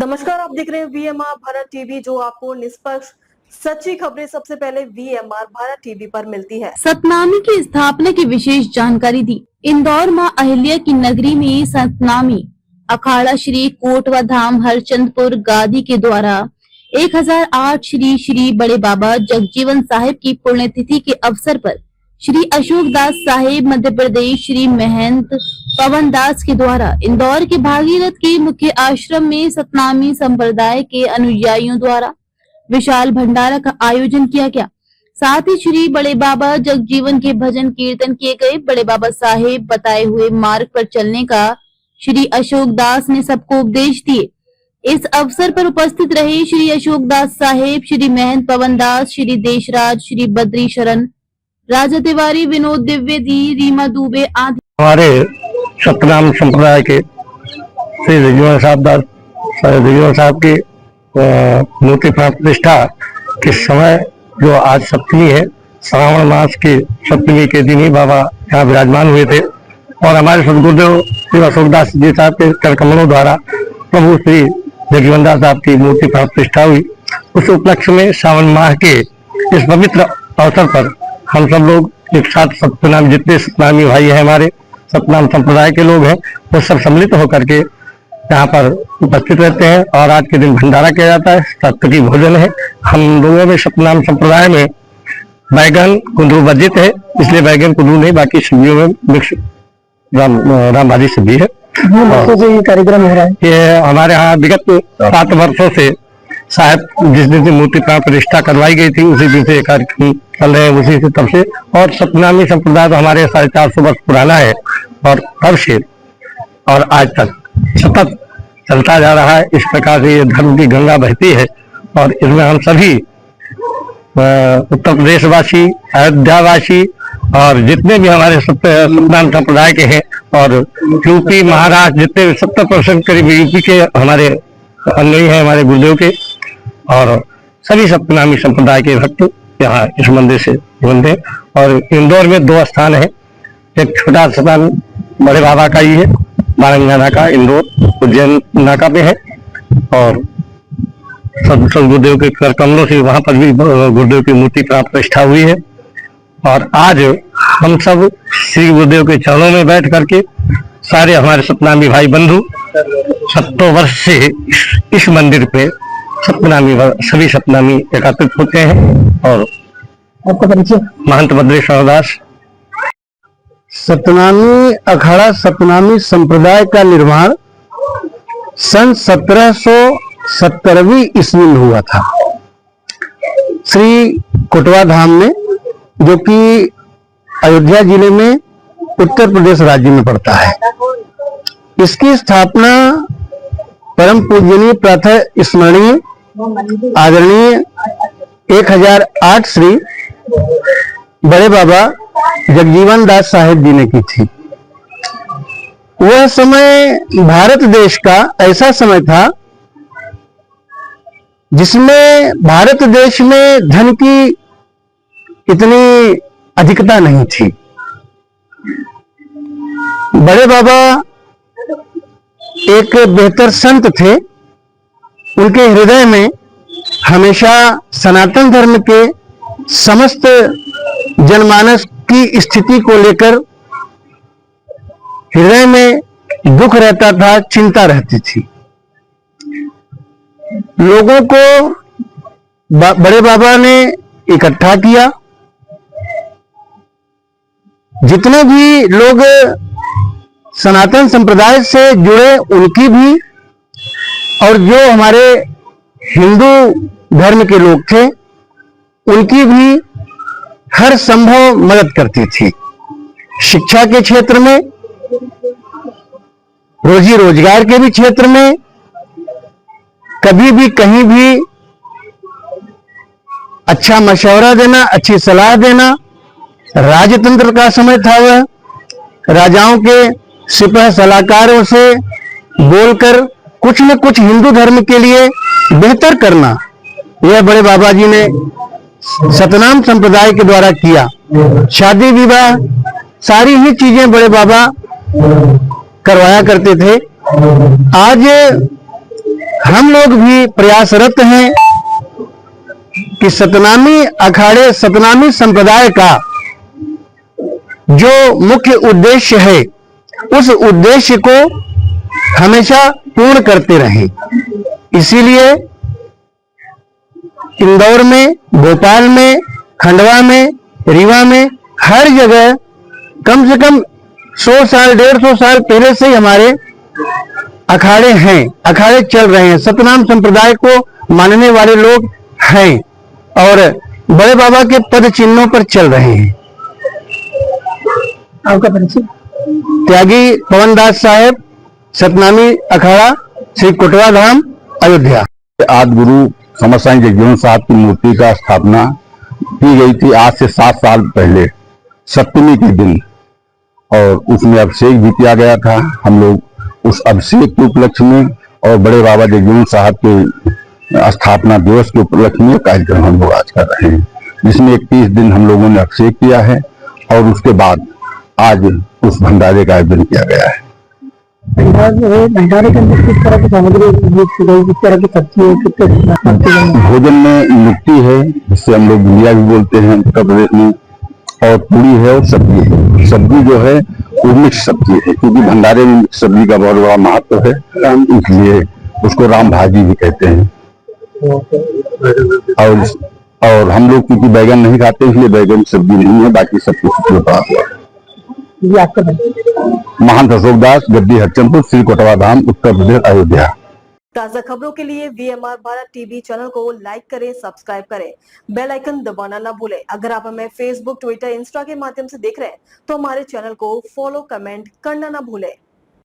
नमस्कार, आप देख रहे हैं वीएमआर भारत टीवी, जो आपको निष्पक्ष सच्ची खबरें सबसे पहले वीएमआर भारत टीवी पर मिलती है। सतनामी की स्थापना की विशेष जानकारी दी। इंदौर मां अहिल्या की नगरी में सतनामी अखाड़ा श्री कोटवा धाम हरचंदपुर गादी के द्वारा 1008 श्री श्री बड़े बाबा जगजीवन साहिब की पुण्यतिथि के अवसर पर श्री अशोक दास साहिब मध्य प्रदेश श्री महंत पवन दास के द्वारा इंदौर के भागीरथ के मुख्य आश्रम में सतनामी संप्रदाय के अनुयायियों द्वारा विशाल भंडारा का आयोजन किया गया। साथ ही श्री बड़े बाबा जगजीवन के भजन कीर्तन किए गए। बड़े बाबा साहेब बताए हुए मार्ग पर चलने का श्री अशोक दास ने सबको उपदेश दिए। इस अवसर पर उपस्थित रहे श्री अशोक दास साहेब, श्री महंत पवन दास, श्री देशराज, श्री बद्री शरण, राजा तिवारी, विनोद द्विवेदी, रीमा दुबे आदि। हमारे सतनाम संप्रदाय के श्री जगजीवन साहब की मूर्ति प्राण प्रतिष्ठा के समय जो आज सप्तमी है, श्रावण मास की सप्तमी के दिन ही बाबा यहाँ विराजमान हुए थे और हमारे सदगुरुदेव श्री अशोकदास जी साहब के करकमलों द्वारा प्रभु श्री जगजीवन दास साहब की मूर्ति प्राण प्रतिष्ठा हुई। उस उपलक्ष्य में श्रावण माह के इस पवित्र अवसर पर हम सब लोग एक साथ सतनाम, जितने सतनामी भाई हैं हमारे सतनाम संप्रदाय के लोग हैं, वो सब सम्मिलित होकर के यहाँ पर उपस्थित रहते हैं और आज के दिन भंडारा किया जाता है। सात्विकी भोजन है। हम लोगों में सतनाम संप्रदाय में बैगन कुंदरू वर्जित है, इसलिए बैगन कुंदरू नहीं, बाकी सब्जियों में मिक्स राम भाजी सब्जी है। ये कार्यक्रम हो रहा है, ये हमारे यहाँ विगत 7 वर्षों से साहब जिस दिन से मूर्ति प्राण प्रतिष्ठा करवाई गई थी उसी दिन से कार्यक्रम चल रहे हैं, उसी से तब से। और सतनामी संप्रदाय तो हमारे 450 वर्ष पुराना है और तब से और आज तक सतत चलता जा रहा है। इस प्रकार से ये धर्म की गंगा बहती है और इसमें हम सभी उत्तर प्रदेश वासी, अयोध्यावासी और जितने भी हमारे सतनाम संप्रदाय के हैं और यूपी महाराष्ट्र जितने 70% करीब यूपी के हमारे अनुयायी हैं, हमारे गुरुदेव के, और सभी सतनामी संप्रदाय के भक्त यहाँ इस मंदिर से जुड़े हैं। और इंदौर में 2 स्थान है, एक छोटा स्थान बड़े बाबा का ही है, बारंगा नाका, इंदौर उज्जैन नाका पे है, और गुरुदेव के कर कमलों से वहां पर भी गुरुदेव की मूर्ति प्राण प्रतिष्ठा हुई है। और आज हम सब श्री गुरुदेव के चरणों में बैठ करके सारे हमारे सतनामी भाई बंधु 70 वर्ष से इस मंदिर पे सभी सतनामी एकत्रित होते हैं। और आपका परिचय? महंत बद्री शरण दास। सतनामी अखाड़ा सतनामी संप्रदाय का निर्माण सन 1770वीं ईस्वी में हुआ था श्री कोटवा धाम में, जो कि अयोध्या जिले में उत्तर प्रदेश राज्य में पड़ता है। इसकी स्थापना परम पूजनीय प्रातः स्मरणीय आदरणीय 1008 श्री बड़े बाबा जगजीवन दास साहेब जी ने की थी। वह समय भारत देश का ऐसा समय था जिसमें भारत देश में धन की इतनी अधिकता नहीं थी। बड़े बाबा एक बेहतर संत थे। उनके हृदय में हमेशा सनातन धर्म के समस्त जनमानस की स्थिति को लेकर हृदय में दुख रहता था, चिंता रहती थी। लोगों को बड़े बाबा ने इकट्ठा किया। जितने भी लोग सनातन संप्रदाय से जुड़े उनकी भी, और जो हमारे हिंदू धर्म के लोग थे उनकी भी हर संभव मदद करती थी। शिक्षा के क्षेत्र में, रोजी रोजगार के भी क्षेत्र में, कभी भी कहीं भी अच्छा मशवरा देना, अच्छी सलाह देना। राजतंत्र का समय था, वह राजाओं के सिपह सलाहकारों से बोलकर कुछ न कुछ हिंदू धर्म के लिए बेहतर करना, यह बड़े बाबा जी ने सतनाम संप्रदाय के द्वारा किया। शादी विवाह सारी ही चीजें बड़े बाबा करवाया करते थे। आज हम लोग भी प्रयासरत हैं कि सतनामी अखाड़े सतनामी संप्रदाय का जो मुख्य उद्देश्य है उस उद्देश्य को हमेशा पूर्ण करते रहें। इसीलिए इंदौर में, भोपाल में, खंडवा में, रीवा में हर जगह कम से कम 100 साल 150 साल पहले से ही हमारे अखाड़े हैं, अखाड़े चल रहे हैं। सतनाम संप्रदाय को मानने वाले लोग हैं और बड़े बाबा के पद चिन्हों पर चल रहे हैं। आपका परिचय? त्यागी पवनदास साहेब, सतनामी अखाड़ा, श्री कोटवा धाम, अयोध्या। आज गुरु समर साईं जगजीवन साहब की मूर्ति का स्थापना की गई थी आज से 7 साल पहले सप्तमी के दिन, और उसमें अभिषेक भी किया गया था। हम लोग उस अभिषेक के उपलक्ष्य में और बड़े बाबा जगजीवन साहब के स्थापना दिवस के उपलक्ष्य में कार्यक्रम हम लोग आज कर रहे हैं, जिसमें 31 दिन हम लोगों ने अभिषेक किया है और उसके बाद आज उस भंडारे का आयोजन किया गया है। भंडारे के अंदर किस तरह की सामग्री, किस तरह की सब्जी, भोजन में लिट्टी है जिससे हम लोग गुजिया भी बोलते हैं उत्तर प्रदेश में, और पूरी है और सब्जी है। सब्जी जो है वो मिक्स सब्जी है, क्योंकि भंडारे में सब्जी का बहुत बड़ा महत्व है, इसलिए उसको राम भाजी भी कहते हैं। और हम लोग क्योंकि बैगन नहीं खाते इसलिए बैगन सब्जी नहीं है, बाकी सब कुछ। महंत अशोक दास, गद्दी हरचंदपुर, श्री कोटवा धाम, उत्तर प्रदेश, अयोध्या। ताजा खबरों के लिए VMR भारत टीवी चैनल को लाइक करें, सब्सक्राइब करें, बेल आइकन दबाना ना भूलें। अगर आप हमें फेसबुक, ट्विटर, इंस्टा के माध्यम से देख रहे हैं तो हमारे चैनल को फॉलो, कमेंट करना ना भूलें।